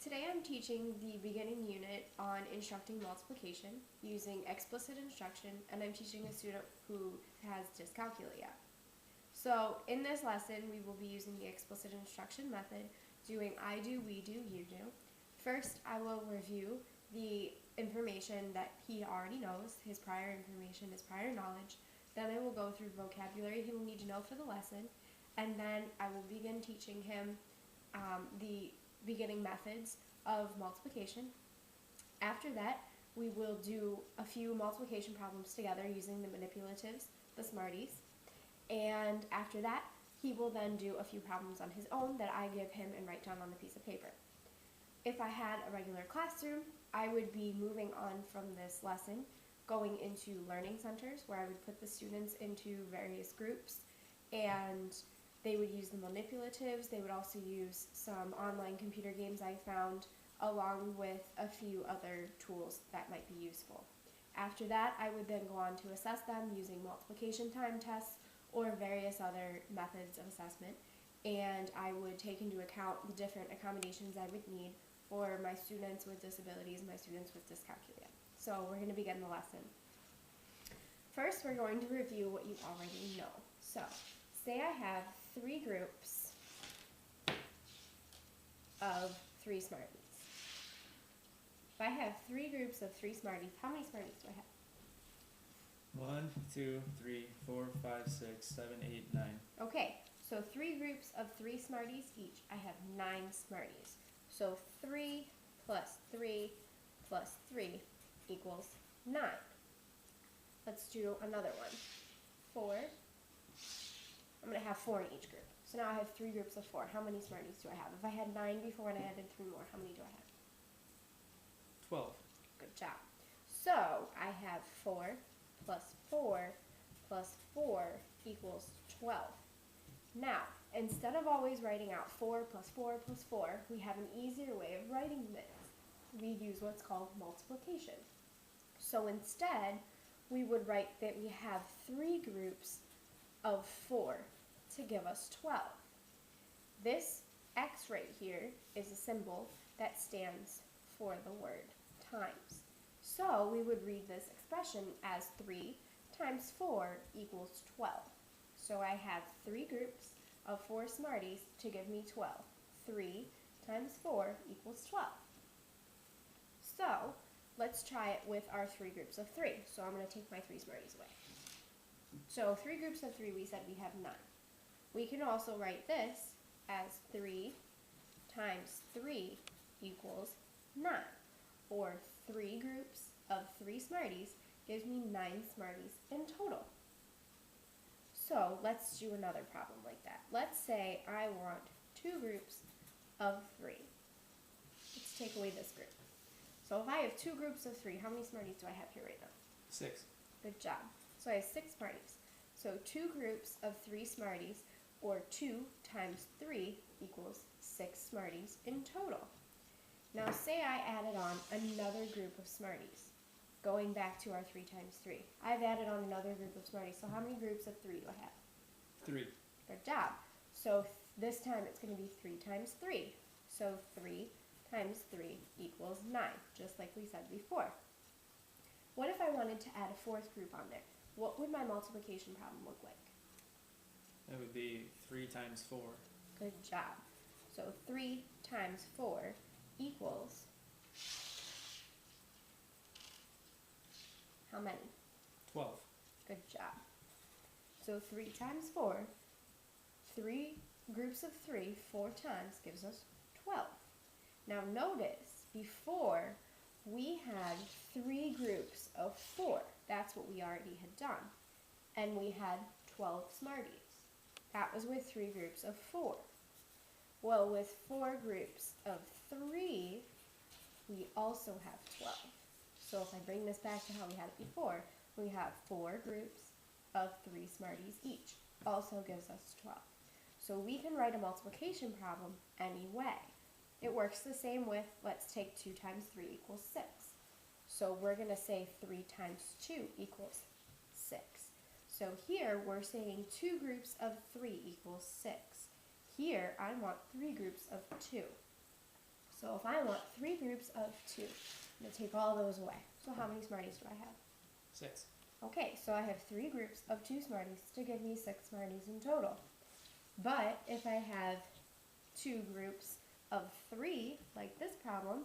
Today I'm teaching the beginning unit on instructing multiplication using explicit instruction, and I'm teaching a student who has dyscalculia. So in this lesson we will be using the explicit instruction method, doing I do, we do, you do. First I will review the information that he already knows, his prior information, his prior knowledge. Then I will go through vocabulary he will need to know for the lesson, and then I will begin teaching him the beginning methods of multiplication. After that, we will do a few multiplication problems together using the manipulatives, the Smarties. And after that, he will then do a few problems on his own that I give him and write down on a piece of paper. If I had a regular classroom, I would be moving on from this lesson, going into learning centers where I would put the students into various groups, and they would use the manipulatives. They would also use some online computer games I found, along with a few other tools that might be useful. After that, I would then go on to assess them using multiplication time tests or various other methods of assessment, and I would take into account the different accommodations I would need for my students with disabilities and my students with dyscalculia. So we're going to begin the lesson. First, we're going to review what you already know. So, say I have three groups of three Smarties. If I have three groups of three Smarties, how many Smarties do I have? 1, 2, 3, 4, 5, 6, 7, 8, 9. Okay, so three groups of three Smarties each. I have 9 Smarties. So 3 plus 3 plus 3 equals 9. Let's do another one. 4. I'm going to have 4 in each group. So now I have 3 groups of 4. How many Smarties do I have? If I had 9 before and I added 3 more, how many do I have? 12. Good job. So I have 4 plus 4 plus 4 equals 12. Now, instead of always writing out 4 plus 4 plus 4, we have an easier way of writing this. We use what's called multiplication. So instead, we would write that we have 3 groups of 4 to give us 12. This X right here is a symbol that stands for the word times. So we would read this expression as 3 times 4 equals 12. So I have 3 groups of 4 Smarties to give me 12. 3 times 4 equals 12. So let's try it with our 3 groups of 3. So I'm going to take my 3 Smarties away. So 3 groups of 3, we said we have 9. We can also write this as 3 times 3 equals 9. Or 3 groups of 3 Smarties gives me 9 Smarties in total. So let's do another problem like that. Let's say I want 2 groups of 3. Let's take away this group. So if I have 2 groups of 3, how many Smarties do I have here right now? 6. Good job. So I have 6 Smarties. So 2 groups of 3 Smarties, or 2 times 3 equals 6 Smarties in total. Now say I added on another group of Smarties. Going back to our 3 times 3. I've added on another group of Smarties. So how many groups of 3 do I have? 3. Good job. So this time it's going to be 3 times 3. So 3 times 3 equals 9, just like we said before. What if I wanted to add a 4th group on there? What would my multiplication problem look like? That would be 3 times 4. Good job. So 3 times 4 equals how many? 12. Good job. So 3 times 4, 3 groups of 3, 4 times gives us 12. Now notice, before we had 3 groups of 4. That's what we already had done. And we had 12 Smarties. That was with 3 groups of 4. Well, with 4 groups of 3, we also have 12. So if I bring this back to how we had it before, we have 4 groups of 3 Smarties each. Also gives us 12. So we can write a multiplication problem any way. It works the same with, let's take 2 times 3 equals 6. So we're going to say 3 times 2 equals 6. So here we're saying 2 groups of 3 equals 6. Here I want 3 groups of 2. So if I want 3 groups of 2, I'm going to take all those away. So how many Smarties do I have? 6. Okay, so I have 3 groups of 2 Smarties to give me 6 Smarties in total. But if I have 2 groups of 3, like this problem,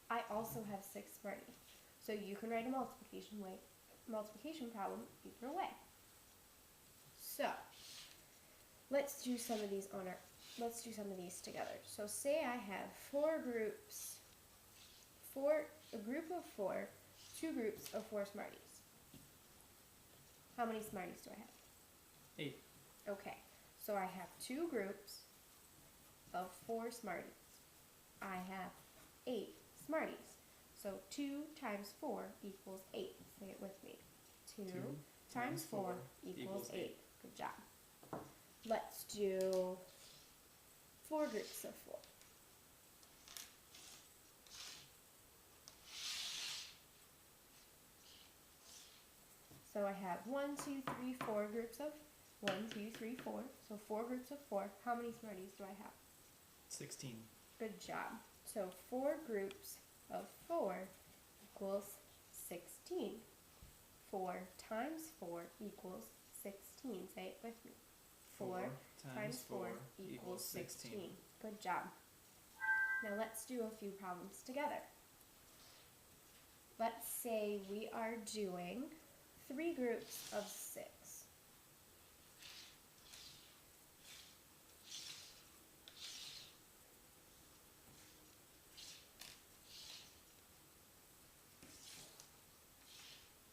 I also have 6 Smarties. So you can write a multiplication problem either way. So let's do some of these together. So say I have 4 groups, a group of 4, 2 groups of 4 Smarties. How many Smarties do I have? 8. Okay, so I have 2 groups of 4 Smarties. I have 8 Smarties. So 2 times 4 equals 8. Say it with me. 2 times 4 equals 8. Good job. Let's do 4 groups of 4. So I have 1, 2, 3, 4 groups of 1, 2, 3, 4. So 4 groups of 4. How many Smarties do I have? 16. Good job. So 4 groups of 4 equals 16. 4 times 4 equals 16. Say it with me. 4 times 4 equals 16. Good job. Now let's do a few problems together. Let's say we are doing 3 groups of 6.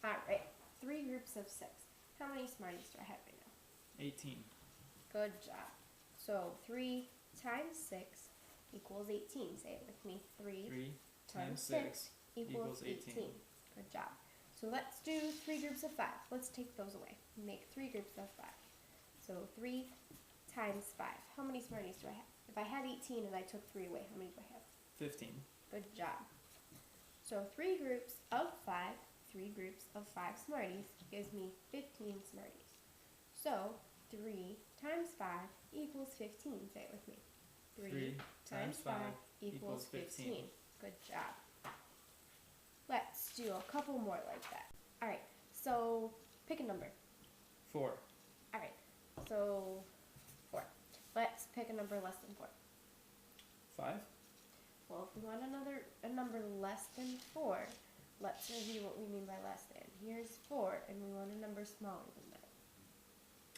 Alright, 3 groups of 6. How many Smarties do I have right now? 18. Good job. So 3 times 6 equals 18. Say it with me. 3 times 6 equals 18. Good job. So let's do 3 groups of 5. Let's take those away. Make 3 groups of 5. So 3 times 5. How many Smarties do I have? If I had 18 and I took 3 away, how many do I have? 15. Good job. So 3 groups of 5, 3 groups of 5 Smarties gives me 15 Smarties. So 3 times 5 equals 15. Say it with me. 3 times 5 equals 15. Good job. Let's do a couple more like that. Alright, so pick a number. 4. Alright, so 4. Let's pick a number less than 4. 5. Well, if we want a number less than 4, let's review what we mean by less than. Here's 4, and we want a number smaller than that.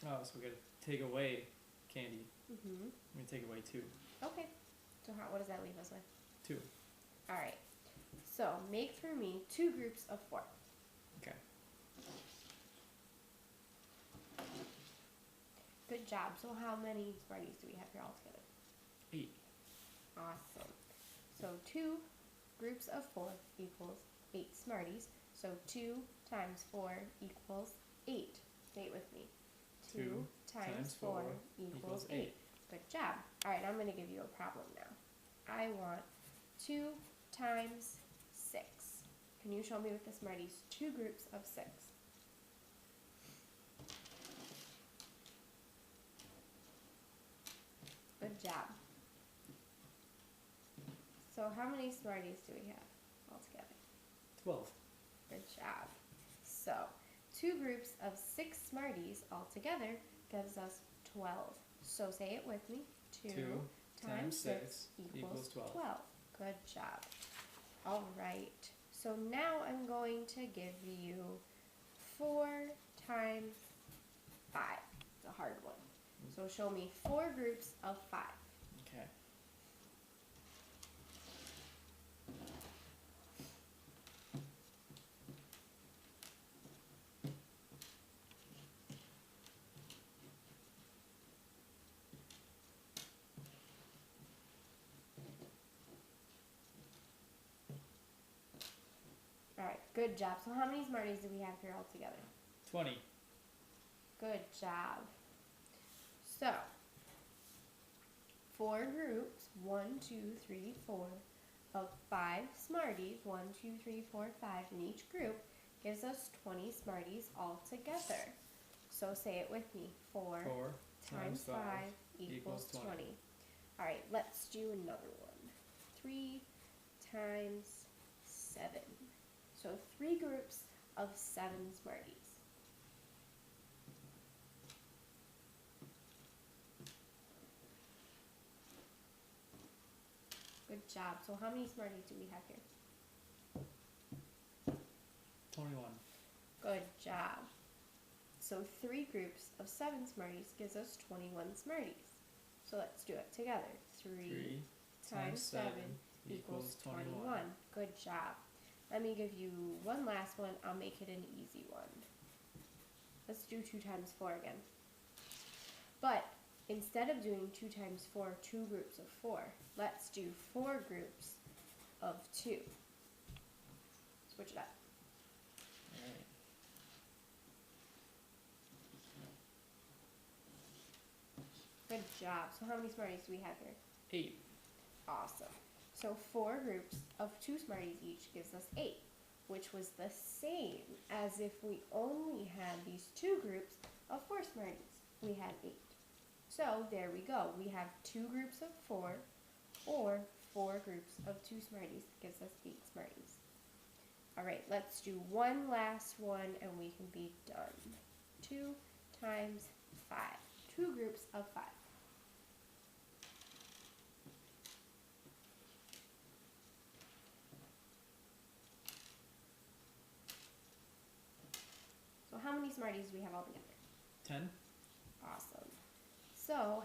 Oh, so we gotta take away candy. Mm-hmm. We take away 2. Okay. So what does that leave us with? 2. Alright. So make for me 2 groups of 4. Okay. Good job. So how many Smarties do we have here all together? 8. Awesome. So 2 groups of 4 equals 8 Smarties. So 2 times 4 equals 8. Say it with me. 2 times 4 equals 8. Good job. Alright, I'm going to give you a problem now. I want 2 times 6. Can you show me with the Smarties 2 groups of 6? Good job. So how many Smarties do we have altogether? 12. Good job. So 2 groups of 6 Smarties altogether gives us 12. So say it with me. 2 times 6 equals 12. Good job. All right. So now I'm going to give you 4 times 5. It's a hard one. So show me 4 groups of 5. Okay. Alright, good job. So how many Smarties do we have here all together? 20. Good job. So, 4 groups, 1, 2, 3, 4, of 5 Smarties, 1, 2, 3, 4, 5 in each group, gives us 20 Smarties all together. So say it with me. 4 times 5 equals 20. Alright, let's do another one. 3 times 7. So 3 groups of 7 Smarties. Good job. So how many Smarties do we have here? 21. Good job. So 3 groups of 7 Smarties gives us 21 Smarties. So let's do it together. 3 times 7 equals 21. Good job. Let me give you one last one. I'll make it an easy one. Let's do 2 times 4 again. But instead of doing 2 times 4, 2 groups of 4, let's do 4 groups of 2. Switch it up. Alright. Good job. So how many Smarties do we have here? 8. Awesome. So 4 groups of 2 Smarties each gives us 8, which was the same as if we only had these 2 groups of 4 Smarties. We had 8. So there we go. We have 2 groups of 4 or 4 groups of 2 Smarties gives us 8 Smarties. Alright, let's do one last one and we can be done. 2 times 5. 2 groups of 5. So how many Smarties do we have all together? 10. Awesome. So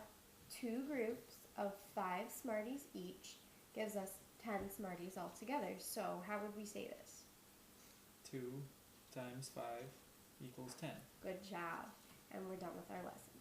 2 groups of 5 Smarties each gives us 10 Smarties altogether. So how would we say this? 2 times 5 equals 10. Good job. And we're done with our lesson.